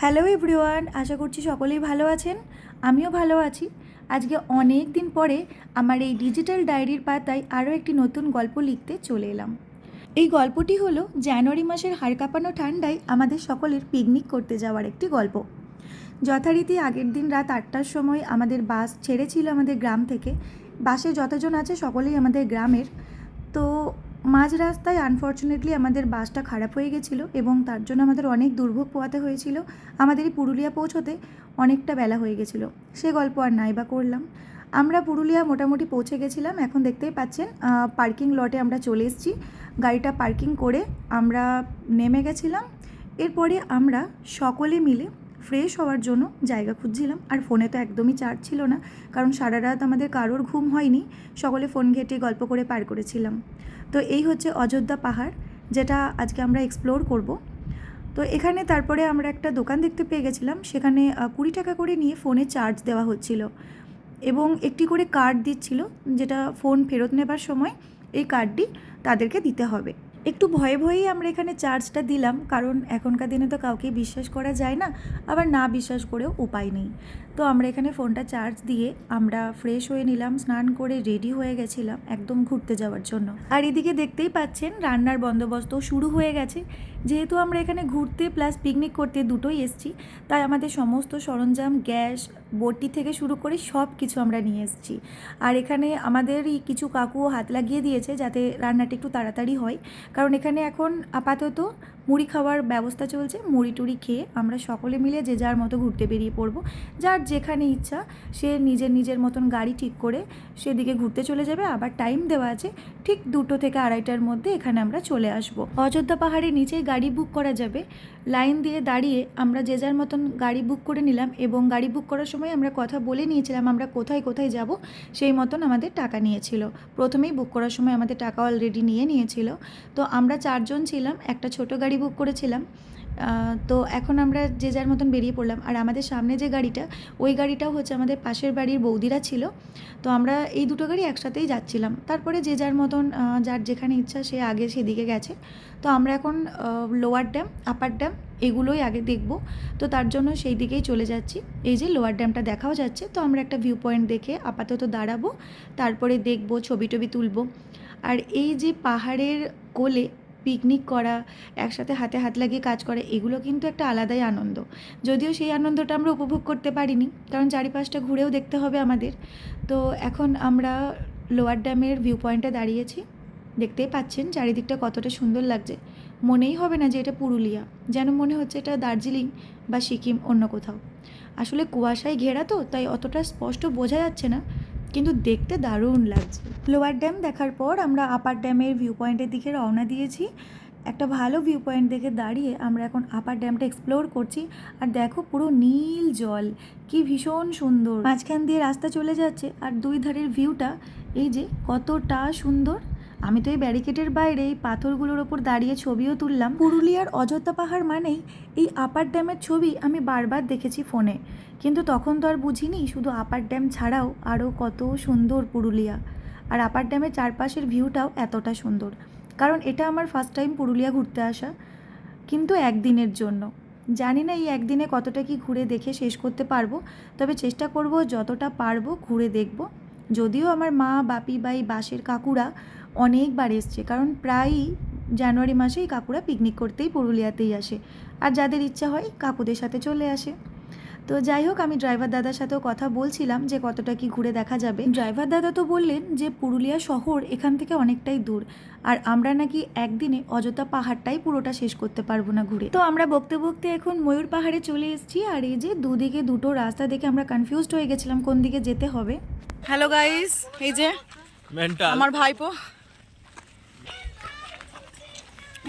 Hello everyone, আশা করছি সকলেই ভালো আছেন। আমিও ভালো আছি। আজকে অনেক দিন পরে আমার এই ডিজিটাল ডায়েরির পাতায় আরও একটি নতুন গল্প লিখতে চলে এলাম। এই গল্পটি হলো জানুয়ারি মাসের হাড় কাঁপানো ঠান্ডায় আমাদের সকলের পিকনিক করতে যাওয়ার একটি গল্প। যথারীতি আগের দিন রাত 8টার সময় আমাদের বাস ছেড়েছিল আমাদের গ্রাম থেকে। বাসে যতজন আছে সকলেই আমাদের গ্রামের। তো মাঝ রাস্তায় আনফর্চুনেটলি আমাদের বাসটা খারাপ হয়ে গেছিলো এবং তার জন্য আমাদের অনেক দুর্ভোগ পোহাতে হয়েছিল। আমাদের এই পুরুলিয়া পৌঁছতে অনেকটা বেলা হয়ে গেছিলো। সে গল্প আর নাই বা করলাম। আমরা পুরুলিয়া মোটামুটি পৌঁছে গেছিলাম। এখন দেখতেই পাচ্ছেন পার্কিং লটে আমরা চলে এসেছি। গাড়িটা পার্কিং করে আমরা নেমে গেছিলাম। এরপরে আমরা সকলে মিলে ফ্রেশ হওয়ার জন্য জায়গা খুঁজছিলাম। আর ফোনে তো একদমই চার্জ ছিল না, কারণ সারা রাত আমাদের কারোর ঘুম হয়নি। সকলে ফোন ঘেঁটে গল্প করে পার করেছিলাম। তো এই হচ্ছে অযোধ্যা পাহাড়, যেটা আজকে আমরা এক্সপ্লোর করব। তো এখানে তারপরে আমরা একটা দোকান দেখতে পেয়ে গেছিলাম। সেখানে 20 টাকা করে নিয়ে ফোনে চার্জ দেওয়া হচ্ছিল এবং একটি করে কার্ড দিচ্ছিল, যেটা ফোন ফেরত নেবার সময় এই কার্ডটি তাদেরকে দিতে হবে। একটু ভয়ে ভয়েই আমরা এখানে চার্জটা দিলাম, কারণ এখনকার দিনে তো কাউকে বিশ্বাস করা যায় না, আবার না বিশ্বাস করেও উপায় নেই। তো আমরা এখানে ফোনটা চার্জ দিয়ে আমরা ফ্রেশ হয়ে নিলাম, স্নান করে রেডি হয়ে গেছিলাম একদম ঘুরতে যাওয়ার জন্য। আর এদিকে দেখতেই পাচ্ছেন রান্নার বন্দোবস্ত শুরু হয়ে গেছে। যেহেতু আমরা এখানে ঘুরতে প্লাস পিকনিক করতে দুটোই এসেছি, তাই আমাদের সমস্ত সরঞ্জাম, গ্যাস, বটি থেকে শুরু করে সব কিছু আমরা নিয়ে এসেছি। আর এখানে আমাদেরই কিছু কাকুও হাত লাগিয়ে দিয়েছে যাতে রান্নাটা একটু তাড়াতাড়ি হয়, কারণ এখানে এখন আপাতত মুড়ি খাওয়ার ব্যবস্থা চলছে। মুড়ি টুড়ি খেয়ে আমরা সকলে মিলে যে যার মতো ঘুরতে বেরিয়ে পড়বো। যার যেখানে ইচ্ছা সে নিজের নিজের মতন গাড়ি ঠিক করে সেদিকে ঘুরতে চলে যাবে। আবার টাইম দেওয়া আছে, ঠিক 2টো থেকে 2:30টার মধ্যে এখানে আমরা চলে আসব। অযোধ্যা পাহাড়ের নিচেই গাড়ি বুক করা যাবে। লাইন দিয়ে দাঁড়িয়ে আমরা যে যার মতন গাড়ি বুক করে নিলাম এবং গাড়ি বুক করার সময় আমরা কথা বলে নিয়েছিলাম আমরা কোথায় কোথায় যাব, সেই মতন আমাদের টাকা নিয়েছিল। প্রথমেই বুক করার সময় আমাদের টাকা অলরেডি নিয়েছিল। তো আমরা 4 জন ছিলাম, একটা ছোট গাড়ি বুক করেছিলাম। তো এখন আমরা যে যার মতন বেরিয়ে পড়লাম। আর আমাদের সামনে যে গাড়িটা, ওই গাড়িটাও হচ্ছে আমাদের পাশের বাড়ির বৌদিরা ছিল। তো আমরা এই দুটো গাড়ি একসাথেই যাচ্ছিলাম। তারপরে যে যার মতন যার যেখানে ইচ্ছা সে আগে সেদিকে গেছে। তো আমরা এখন লোয়ার ড্যাম, আপার ড্যাম এগুলোই আগে দেখব। তো তার জন্য সেই দিকেই চলে যাচ্ছি। এই যে লোয়ার ড্যামটা দেখাও যাচ্ছে। তো আমরা একটা ভিউ পয়েন্ট দেখে আপাতত দাঁড়াবো, তারপরে দেখব, ছবি টবি তুলব। আর এই যে পাহাড়ের কোলে পিকনিক করা, একসাথে হাতে হাত লাগিয়ে কাজ করে, এগুলো কিন্তু একটা আলাদাই আনন্দ। যদিও সেই আনন্দটা আমরা উপভোগ করতে পারিনি, কারণ চারিপাশটা ঘুরেও দেখতে হবে আমাদের। তো এখন আমরা লোয়ার ড্যামের ভিউ পয়েন্টে দাঁড়িয়েছি। দেখতেই পাচ্ছেন চারিদিকটা কতটা সুন্দর লাগছে। মনেই হবে না যে এটা পুরুলিয়া, যেন মনে হচ্ছে এটা দার্জিলিং বা সিকিম অন্য কোথাও। আসলে কুয়াশায় ঘেরা তো, তাই অতটা স্পষ্ট বোঝা যাচ্ছে না, কিন্তু দেখতে দারুণ লাগছে। লোয়ার ড্যাম দেখার পর আমরা আপার ড্যামের ভিউ পয়েন্টের দিকে রওনা দিয়েছি। একটা ভালো ভিউ পয়েন্ট দেখে দাঁড়িয়ে আমরা এখন আপার ড্যামটা এক্সপ্লোর করছি। আর দেখো পুরো নীল জল, কি ভীষণ সুন্দর। মাঝখান দিয়ে রাস্তা চলে যাচ্ছে আর দুই ধারের ভিউটা এই যে কতটা সুন্দর। আমি তো এই ব্যারিকেডের বাইরে এই পাথরগুলোর ওপর দাঁড়িয়ে ছবিও তুললাম। পুরুলিয়ার অযোধ্যা পাহাড় মানেই এই আপার ড্যামের ছবি আমি বারবার দেখেছি ফোনে, কিন্তু তখন তো আর বুঝিনি শুধু আপার ড্যাম ছাড়াও আরও কত সুন্দর পুরুলিয়া। আর আপার ড্যামের চারপাশের ভিউটাও এতটা সুন্দর, কারণ এটা আমার ফার্স্ট টাইম পুরুলিয়া ঘুরতে আসা, কিন্তু একদিনের জন্য। জানি না এই একদিনে কতটা কি ঘুরে দেখে শেষ করতে পারবো, তবে চেষ্টা করব যতটা পারবো ঘুরে দেখব। যদিও আমার মা, বাপি, বাই, বাসের কাকুরা অনেকবার এসছে, কারণ প্রায়ই জানুয়ারি মাসেই কাকুরা পিকনিক করতেই পুরুলিয়াতেই আসে। আর যাদের ইচ্ছা হয় কাকুদের সাথে চলে আসে। তো যাই হোক, আমি ড্রাইভার দাদার সাথেও কথা বলছিলাম যে কতটা কি ঘুরে দেখা যাবে। ড্রাইভার দাদা তো বললেন যে পুরুলিয়া শহর এখান থেকে অনেকটাই দূর, আর আমরা নাকি একদিনে অযোধ্যা পাহাড়টাই পুরোটা শেষ করতে পারবো না ঘুরে। তো আমরা বকতে বকতে এখন ময়ূর পাহাড়ে চলে এসেছি। আর এই যে দুদিকে দুটো রাস্তা দেখে আমরা কনফিউজড হয়ে গেছিলাম কোন দিকে যেতে হবে। হ্যালো গাইস, এই যে আমার ভাইপো।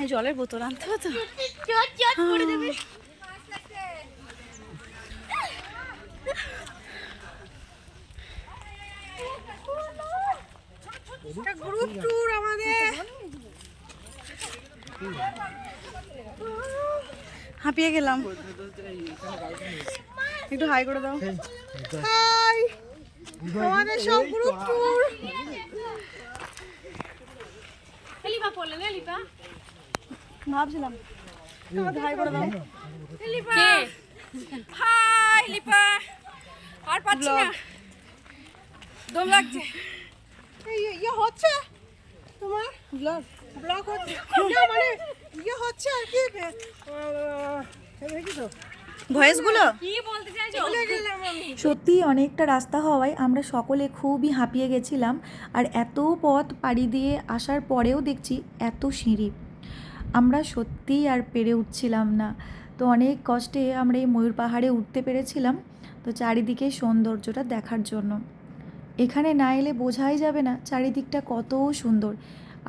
এই জলের বোতল আনতে হতো। গ্রুপ ট্যুর আমাদের। হাঁপিয়ে গেলাম, একটু হাই করে দাও। হাই, আমাদের সব গ্রুপ ট্যুর। ভাবছিলাম হাই করে দাও। পাচ্ছি না, দম লাগছে। ইয়ে হচ্ছে তোমার ব্লগ ব্লগ হচ্ছে না, মানে ইয়ে হচ্ছে আর কি দেখি তো ভয়েসগুলো কি বলতে চাইছো? ভুলে গেলাম আমি। সত্যিই অনেকটা রাস্তা হওয়ায় আমরা সকলে খুবই হাঁপিয়ে গেছিলাম। আর এত পথ পাড়ি দিয়ে আসার পরেও দেখছি এত সিঁড়ি, আমরা সত্যিই আর পেরে উঠছিলাম না। তো অনেক কষ্টে আমরা এই ময়ূর পাহাড়ে উঠতে পেরেছিলাম, তো চারিদিকে সৌন্দর্যটা দেখার জন্য। এখানে না এলে বোঝাই যাবে না চারিদিকটা কত সুন্দর।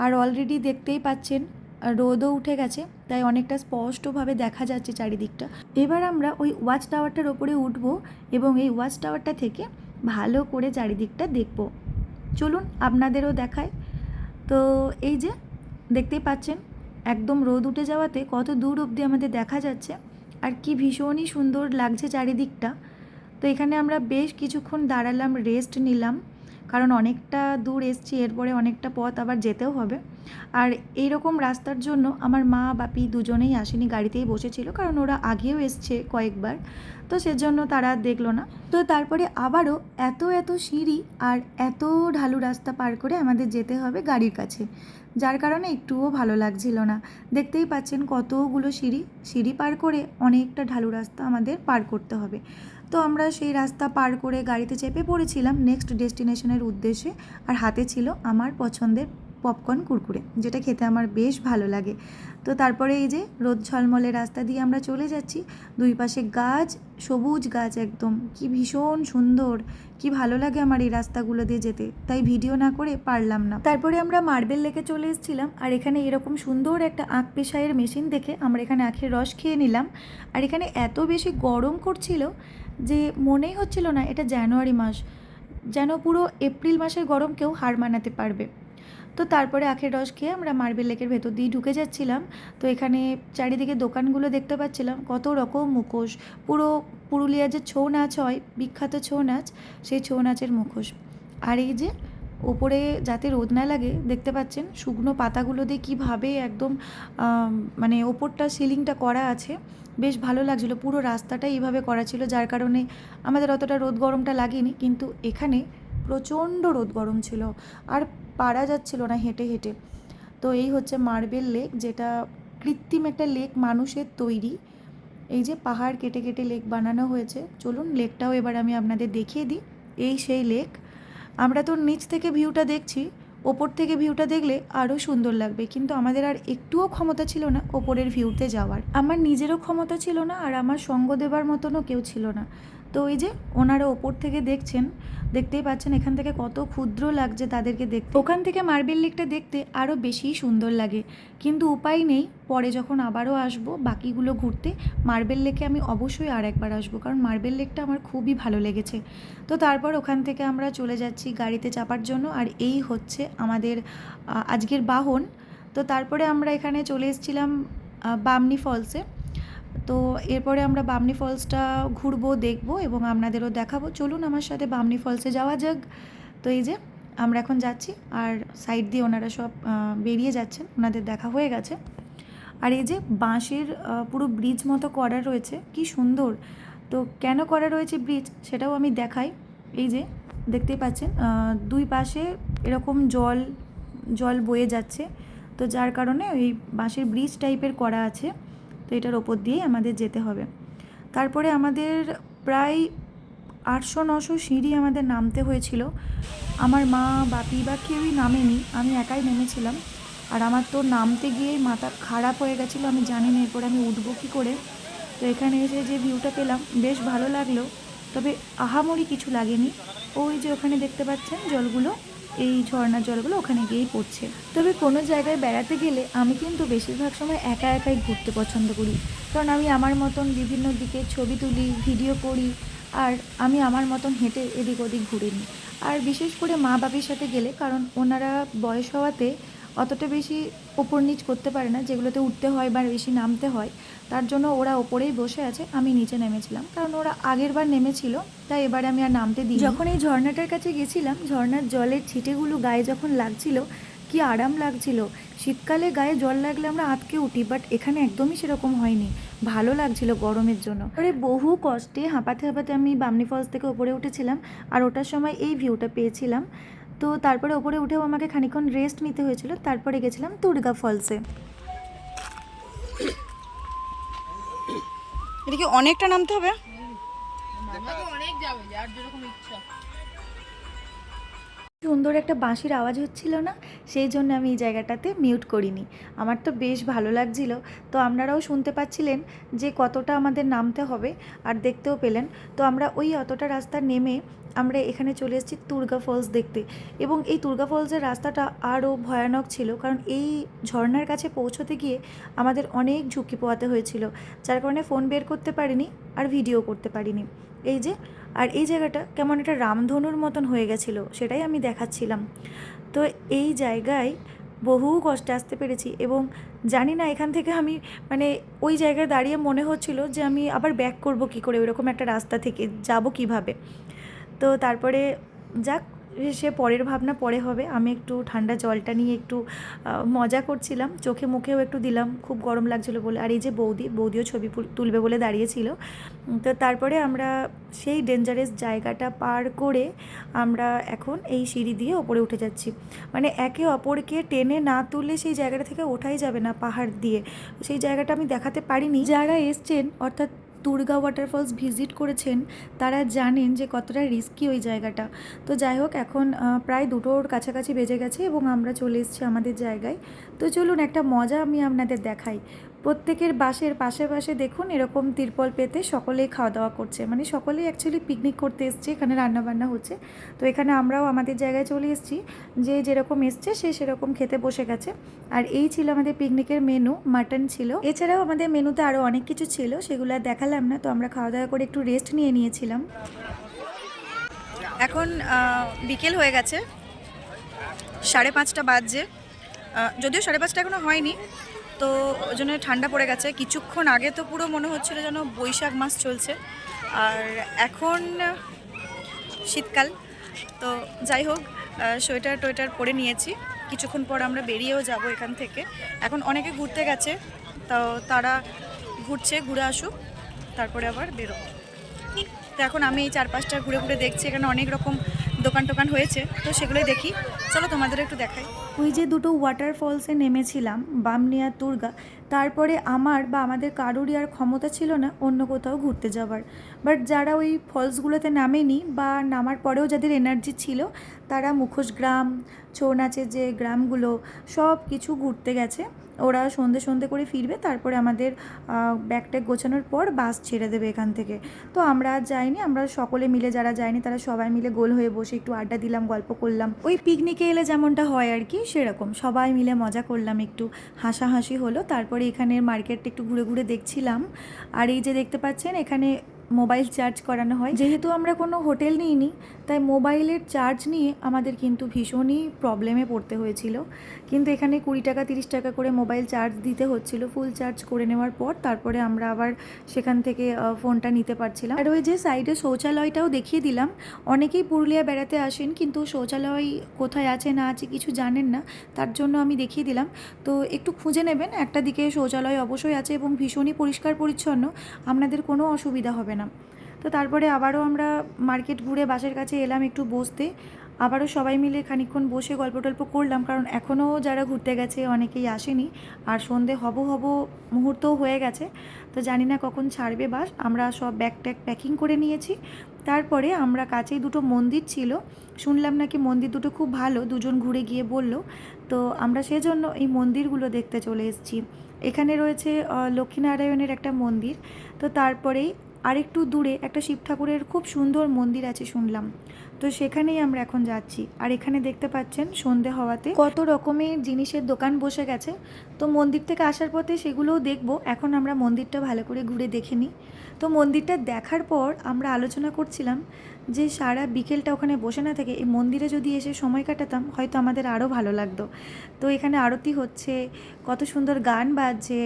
আর অলরেডি দেখতেই পাচ্ছেন রোদও উঠে গেছে, তাই অনেকটা স্পষ্টভাবে দেখা যাচ্ছে চারিদিকটা। এবার আমরা ওই ওয়াচ টাওয়ারটার ওপরে উঠব এবং এই ওয়াচ টাওয়ারটা থেকে ভালো করে চারিদিকটা দেখব। চলুন আপনাদেরও দেখায়। তো এই যে দেখতেই পাচ্ছেন একদম রোদ উঠে যাওয়াতে কত দূর অবধি আমাদের দেখা যাচ্ছে, আর কি ভীষণই সুন্দর লাগছে চারিদিকটা। তো এখানে আমরা বেশ কিছুক্ষণ দাঁড়ালাম, রেস্ট নিলাম, কারণ অনেকটা দূর এসছি, এরপরে অনেকটা পথ আবার যেতেও হবে। আর এইরকম রাস্তার জন্য আমার মা বাপি দুজনেই আসেনি, গাড়িতেই বসেছিল, কারণ ওরা আগেও এসছে কয়েকবার, তো সেজন্য তারা দেখলো না। তো তারপরে আবারও এত সিঁড়ি আর এত ঢালু রাস্তা পার করে আমাদের যেতে হবে গাড়ির কাছে, যার কারণে একটুও ভালো লাগছিল না। দেখতেই পাচ্ছেন কতগুলো সিঁড়ি পার করে অনেকটা ঢালু রাস্তা আমাদের পার করতে হবে। তো আমরা সেই রাস্তা পার করে গাড়িতে চেপে পড়েছিলাম নেক্সট ডেস্টিনেশনের উদ্দেশ্যে। আর হাতে ছিল আমার পছন্দের পপকর্ন কুরকুরে, যেটা খেতে আমার বেশ ভালো লাগে। তো তারপরে এই যে রোদ ঝলমলে রাস্তা দিয়ে আমরা চলে যাচ্ছি, দুই পাশে গাছ, সবুজ গাছ একদম, কি ভীষণ সুন্দর, কি ভালো লাগে আমার এই রাস্তাগুলো দিয়ে যেতে, তাই ভিডিও না করে পারলাম না। তারপরে আমরা মার্বেল লেকে চলে এসেছিলাম, আর এখানে এরকম সুন্দর একটা আখ পেশায়ের মেশিন দেখে আমরা এখানে আখের রস খেয়ে নিলাম। আর এখানে এত বেশি গরম করছিল যে মনেই হচ্ছিল না এটা জানুয়ারি মাস, যেন পুরো এপ্রিল মাসের গরম কেউ হার মানাতে পারবে। তো তারপরে আখের রস খেয়ে আমরা মার্বেল লেকের ভেতর দিয়ে ঢুকে যাচ্ছিলাম। তো এখানে চারিদিকে দোকানগুলো দেখতে পাচ্ছিলাম, কত রকম মুখোশ, পুরো পুরুলিয়ার যে ছৌ নাচ হয়, বিখ্যাত ছৌ নাচ, সেই ছৌ নাচের মুখোশ। আর এই যে ওপরে যাতে রোদ না লাগে দেখতে পাচ্ছেন শুকনো পাতাগুলো দিয়ে কীভাবে একদম মানে ওপরটা সিলিংটা করা আছে, বেশ ভালো লাগছিলো। পুরো রাস্তাটা এইভাবে করা ছিল, যার কারণে আমাদের অতটা রোদ গরমটা লাগেনি, কিন্তু এখানে প্রচণ্ড রোদ গরম ছিল আর পারা যাচ্ছিল না হেঁটে হেঁটে। তো এই হচ্ছে মার্বেল লেক, যেটা কৃত্রিম একটা লেক, মানুষের তৈরি। এই যে পাহাড় কেটে কেটে লেক বানানো হয়েছে। চলুন লেকটাও এবার আমি আপনাদের দেখিয়ে দিই। এই সেই লেক, আমরা তো নিচ থেকে ভিউটা দেখছি, ওপর থেকে ভিউটা দেখলে আরও সুন্দর লাগবে, কিন্তু আমাদের আর একটুও ক্ষমতা ছিল না ওপরের ভিউতে যাওয়ার। আমার নিজেরও ক্ষমতা ছিল না, আর আমার সঙ্গ দেবার মতনও কেউ ছিল না। তো ওই যে ওনারা ওপর থেকে দেখছেন, দেখতেই পাচ্ছেন এখান থেকে কত ক্ষুদ্র লাগছে তাদেরকে দেখতে। ওখান থেকে মার্বেল লেকটা দেখতে আরও বেশি সুন্দর লাগে, কিন্তু উপায় নেই, পরে যখন আবারও আসবো বাকিগুলো ঘুরতে, মার্বেল লেকে আমি অবশ্যই আর একবার আসবো, কারণ মার্বেল লেকটা আমার খুবই ভালো লেগেছে। তো তারপর ওখান থেকে আমরা চলে যাচ্ছি গাড়িতে চাপার জন্য, আর এই হচ্ছে আমাদের আজকের বাহন। তো তারপরে আমরা এখানে চলে এসেছিলাম বামনি ফলসে। তো এরপরে আমরা বামনি ফলসটা ঘুরবো, দেখবো এবং আপনাদেরও দেখাবো। চলুন আমার সাথে বামনি ফলসে যাওয়া যাক। তো এই যে আমরা এখন যাচ্ছি, আর সাইড দিয়ে ওনারা সব বেরিয়ে যাচ্ছেন, ওনাদের দেখা হয়ে গেছে। আর এই যে বাঁশের পুরো ব্রিজ মতো করা রয়েছে, কি সুন্দর। তো কেন করা রয়েছে ব্রিজ সেটাও আমি দেখাই। এই যে দেখতেই পাচ্ছেন দুই পাশে এরকম জল বয়ে যাচ্ছে, তো যার কারণে এই বাঁশের ব্রিজ টাইপের করা আছে। তো এটার ওপর দিয়েই আমাদের যেতে হবে। তারপরে আমাদের প্রায় 800-900 সিঁড়ি আমাদের নামতে হয়েছিল। আমার মা বাপি বা কেউই নামেনি, আমি একাই নেমেছিলাম। আর আমার তো নামতে গিয়েই মাথা খারাপ হয়ে গেছিলো, আমি জানি না এরপরে আমি উঠবো কী করে। তো এখানে এসে যে ভিউটা পেলাম বেশ ভালো লাগলো, তবে আহামরি কিছু লাগেনি। ওই যে ওখানে দেখতে পাচ্ছেন জলগুলো, এই ঝর্ণার জলগুলো ওখানে গিয়েই পড়ছে। তবে কোনো জায়গায় বেড়াতে গেলে আমি কিন্তু বেশিরভাগ সময় একা একাই ঘুরতে পছন্দ করি, কারণ আমি আমার মতন বিভিন্ন দিকে ছবি তুলি, ভিডিও করি, আর আমি আমার মতন হেঁটে এদিক ওদিক ঘুরে নিই। আর বিশেষ করে মা বাপির সাথে গেলে, কারণ ওনারা বয়স হওয়াতে অতটা বেশি ওপর নিচ করতে পারে না, যেগুলোতে উঠতে হয় বা বেশি নামতে হয়, তার জন্য ওরা ওপরেই বসে আছে, আমি নিচে নেমেছিলাম, কারণ ওরা আগের বার নেমেছিল, তাই এবারে আমি আর নামতে দিই। যখন এই ঝর্ণাটার কাছে গেছিলাম, ঝর্ণার জলের ছিটেগুলো গায়ে যখন লাগছিল, কি আরাম লাগছিল। শীতকালে গায়ে জল লাগলে আমরা আঁতকে উঠি, বাট এখানে একদমই সেরকম হয়নি, ভালো লাগছিল গরমের জন্য। পরে বহু কষ্টে হাঁপাতে হাঁপাতে আমি বামনি ফলস থেকে ওপরে উঠেছিলাম, আর ওঠার সময় এই ভিউটা পেয়েছিলাম। তো তারপরে ওপরে উঠেও আমাকে খানিকক্ষণ রেস্ট নিতে হয়েছিল, তারপরে গেছিলাম তুর্গা ফলসে। এটা কি অনেকটা নামতে হবে? অনেক যাবে যার যেরকম ইচ্ছা। সুন্দর একটা বাঁশির আওয়াজ হচ্ছিল না, সেই জন্য আমি এই জায়গাটাতে মিউট করিনি। আমার তো বেশ ভালো লাগছিল। তো আপনারাও শুনতে পাচ্ছিলেন যে কতটা আমাদের নামতে হবে, আর দেখতেও পেলেন। তো আমরা ওই অতটা রাস্তা নেমে আমরা এখানে চলে এসেছি তুর্গা ফলস দেখতে। এবং এই তুর্গা ফলসের রাস্তাটা আরও ভয়ানক ছিল, কারণ এই ঝর্ণার কাছে পৌঁছতে গিয়ে আমাদের অনেক ঝুঁকি পোহাতে হয়েছিল, যার কারণে ফোন বের করতে পারিনি আর ভিডিও করতে পারিনি। এই যে, আর এই জায়গাটা কেমন একটা রামধনুর মতন হয়ে গেছিলো, সেটাই আমি দেখাচ্ছিলাম। তো এই জায়গায় বহু কষ্টে আসতে পেরেছি, এবং জানি না এখান থেকে আমি মানে ওই জায়গায় দাঁড়িয়ে মনে হচ্ছিল যে আমি আবার ব্যাক করব কী করে, ওইরকম একটা রাস্তা থেকে যাব কিভাবে। তো তারপরে যাক, সে পরের ভাবনা পরে হবে। আমি একটু ঠান্ডা জলটা নিয়ে একটু মজা করছিলাম, চোখে মুখেও একটু দিলাম, খুব গরম লাগছিলো বলে। আর এই যে বৌদিও ছবি তুলবে বলে দাঁড়িয়েছিল। তো তারপরে আমরা সেই ডেঞ্জারাস জায়গাটা পার করে আমরা এখন এই সিঁড়ি দিয়ে ওপরে উঠে যাচ্ছি। মানে একে অপরকে টেনে না তুললে সেই জায়গাটা থেকে ওঠাই যাবে না পাহাড় দিয়ে। সেই জায়গাটা আমি দেখাতে পারিনি। যারা এসছেন অর্থাৎ তুর্গা ওয়াটারফলস ভিজিট করেছেন তারা জানেন যে কতটা রিস্কি ওই জায়গাটা। তো যাই হোক, এখন প্রায় 2টোর কাছাকাছি বেজে গেছে এবং আমরা চলে এসেছি আমাদের জায়গায়। তো চলুন একটা মজা আমি আপনাদের দেখাই। প্রত্যেকের বাসের পাশে পাশে দেখুন এরকম তিরপল পেতে সকলেই খাওয়া দাওয়া করছে, মানে সকলেই অ্যাকচুয়ালি পিকনিক করতে এসছে, এখানে রান্নাবান্না হচ্ছে। তো এখানে আমরাও আমাদের জায়গায় চলে এসেছি, যে যেরকম এসছে সে সেরকম খেতে বসে গেছে। আর এই ছিল আমাদের পিকনিকের মেনু, মাটন ছিল। এছাড়াও আমাদের মেনুতে আরও অনেক কিছু ছিল, সেগুলো আর দেখালাম না। তো আমরা খাওয়া দাওয়া করে একটু রেস্ট নিয়ে নিয়েছিলাম। এখন বিকেল হয়ে গেছে, 5:30 বাজছে। যদিও 5:30 এখনও হয়নি, তো ওই জন্য ঠান্ডা পড়ে গেছে। কিছুক্ষণ আগে তো পুরো মনে হচ্ছিল যেন বৈশাখ মাস চলছে, আর এখন শীতকাল। তো যাই হোক, সোয়েটার টোয়েটার পরে নিয়েছি। কিছুক্ষণ পর আমরা বেরিয়েও যাব এখান থেকে। এখন অনেকে ঘুরতে গেছে, তো তারা ঘুরে আসুক, তারপরে আবার বেরো। তো এখন আমি এই চারপাশটা ঘুরে ঘুরে দেখছি, এখানে অনেক রকম দোকান টোকান হয়েছে, তো সেগুলোই দেখি। চলো তোমাদের একটু দেখাই। ওই যে দুটো ওয়াটারফলসে নেমেছিলাম, বামনি আর তুর্গা, তারপরে আমার বা আমাদের কারোরই আর ক্ষমতা ছিল না অন্য কোথাও ঘুরতে যাবার। বাট যারা ওই ফলসগুলোতে নামেনি বা নামার পরেও যাদের এনার্জি ছিল, তারা মুখোশ গ্রাম, ছৌ নাচের যে গ্রামগুলো সব কিছু ঘুরতে গেছে। ওরা সন্ধে করে ফিরবে, তারপরে আমাদের ব্যাগ ট্যাগ গোছানোর পর বাস ছেড়ে দেবে এখান থেকে। তো আমরা আর যাইনি, আমরা সকলে মিলে, যারা যায়নি তারা সবাই মিলে গোল হয়ে বসে একটু আড্ডা দিলাম, গল্প করলাম। ওই পিকনিকে এলে যেমনটা হয় আর কি, সেরকম সবাই মিলে মজা করলাম, একটু হাসাহাসি হলো। তারপরে এখানের মার্কেটটা একটু ঘুরে ঘুরে দেখছিলাম। আর এই যে দেখতে পাচ্ছেন এখানে মোবাইল চার্জ করানো হয়। যেহেতু আমরা কোনো হোটেল নিইনি, তাই মোবাইলের চার্জ নিয়ে আমাদের কিন্তু ভীষণই প্রবলেমে পড়তে হয়েছিল। কিন্তু এখানে 20 টাকা 30 টাকা করে মোবাইল চার্জ দিতে হচ্ছিল। ফুল চার্জ করে নেওয়ার পর তারপরে আমরা আবার সেখান থেকে ফোনটা নিতে পারছিলাম। আর ওই যে সাইডে শৌচালয়টাও দেখিয়ে দিলাম। অনেকেই পুরুলিয়া বেড়াতে আসেন, কিন্তু শৌচালয় কোথায় আছে না আছে কিছু জানেন না, তার জন্য আমি দেখিয়ে দিলাম। তো একটু খুঁজে নেবেন, একটা দিকে শৌচালয় অবশ্যই আছে এবং ভীষণই পরিষ্কার পরিচ্ছন্ন, আপনাদের কোনো অসুবিধা হবে না। তো তারপরে আবারও আমরা মার্কেট ঘুরে বাসের কাছে এলাম একটু বসতে। আবারও সবাই মিলে খানিকক্ষণ বসে গল্প টল্প করলাম, কারণ এখনও যারা ঘুরতে গেছে অনেকেই আসেনি, আর সন্ধে হব মুহূর্তও হয়ে গেছে। তো জানি না কখন ছাড়বে বাস। আমরা সব ব্যাগ ট্যাগ প্যাকিং করে নিয়েছি। তারপরে আমরা কাছেই দুটো মন্দির ছিল, শুনলাম নাকি মন্দির দুটো খুব ভালো, দুজন ঘুরে গিয়ে বলল। তো আমরা সেজন্য এই মন্দিরগুলো দেখতে চলে এসেছি। এখানে রয়েছে লক্ষ্মীনারায়ণের একটা মন্দির, তো তারপরেই আরেকটু দূরে একটা শিব ঠাকুরের খুব সুন্দর মন্দির আছে শুনলাম। তো সেখানেই আমরা এখন যাচ্ছি। আর এখানে দেখতে পাচ্ছেন সন্ধে হওয়াতে কত রকমের জিনিসের দোকান বসে গেছে। তো মন্দির থেকে আসার পথে সেগুলোও দেখবো। এখন আমরা মন্দিরটা ভালো করে ঘুরে দেখে নিই। তো মন্দিরটা দেখার পর আমরা আলোচনা করছিলাম যে সারা বিকেলটা ওখানে বসে না থেকে এই মন্দিরে যদি এসে সময় কাটাতাম, হয়তো আমাদের আরও ভালো লাগতো। তো এখানে আরতি হচ্ছে, কত সুন্দর গান বাজছে,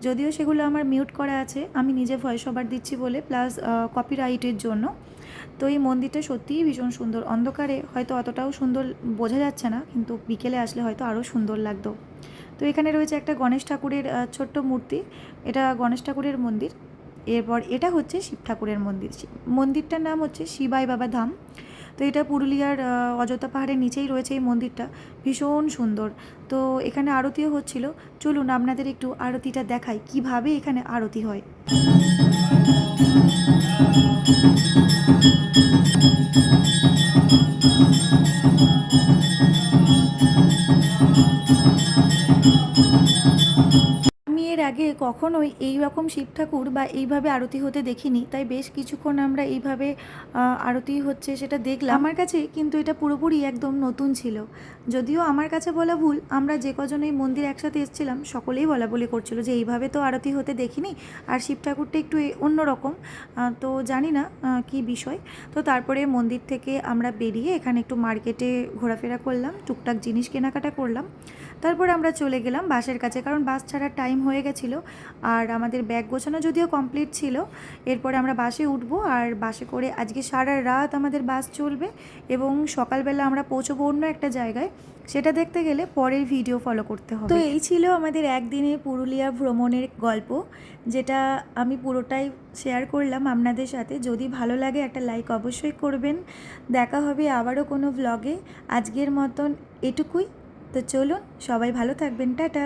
যদিও সেগুলো আমার মিউট করা আছে, আমি নিজে ভয়েস ওভার দিচ্ছি বলে, প্লাস কপিরাইটের জন্য। তো এই মন্দিরটা সত্যিই ভীষণ সুন্দর। অন্ধকারে হয়তো অতটাও সুন্দর বোঝা যাচ্ছে না, কিন্তু বিকেলে আসলে হয়তো আরও সুন্দর লাগতো। তো এখানে রয়েছে একটা গণেশ ঠাকুরের ছোট্ট মূর্তি, এটা গণেশ ঠাকুরের মন্দির। এরপর এটা হচ্ছে শিব ঠাকুরের মন্দির, মন্দিরটার নাম হচ্ছে শিবাই বাবা ধাম। তো এটা পুরুলিয়ার অযোধ্যা পাহাড়ের নিচেই রয়েছে এই মন্দিরটা, ভীষণ সুন্দর। তো এখানে আরতিও হচ্ছিল, চলুন আপনাদের একটু আরতিটা দেখাই কিভাবে এখানে আরতি হয়। আমি এর আগে কখনোই এই রকম শিব ঠাকুর বা এইভাবে আরতি হতে দেখিনি, তাই বেশ কিছুক্ষণ আমরা এইভাবে আরতি হচ্ছে সেটা দেখলাম। আমার কাছে কিন্তু এটা পুরোপুরি একদম নতুন ছিল, যদিও আমার কাছে বলা ভুল, আমরা যে কজন এই মন্দির একসাথে এসেছিলাম সকলেই বলা বলি করছিল যে এইভাবে তো আরতি হতে দেখিনি, আর শিব ঠাকুরটা একটু অন্যরকম। তো জানি না কি বিষয়। তো তারপরে মন্দির থেকে আমরা বেরিয়ে এখানে একটু মার্কেটে ঘোরাফেরা করলাম, টুকটাক জিনিস কেনাকাটা করলাম। তারপর আমরা চলে গেলাম বাসের কাছে, কারণ বাস ছাড়ার টাইম হয়ে গেছিলো আর আমাদের ব্যাগ গোছানো যদিও কমপ্লিট ছিল। এরপরে আমরা বাসে উঠবো, আর বাসে করে আজকে সারা রাত আমাদের বাস চলবে এবং সকালবেলা আমরা পৌঁছবো অন্য একটা জায়গায়। সেটা দেখতে গেলে পরের ভিডিও ফলো করতে হবে। তো এই ছিল আমাদের একদিনে পুরুলিয়া ভ্রমণের গল্প, যেটা আমি পুরোটাই শেয়ার করলাম আপনাদের সাথে। যদি ভালো লাগে একটা লাইক অবশ্যই করবেন। দেখা হবে আবারও কোনো ভ্লগে। আজকের মতন এটুকুই। তো চলুন, সবাই ভালো থাকবেন, টাটা।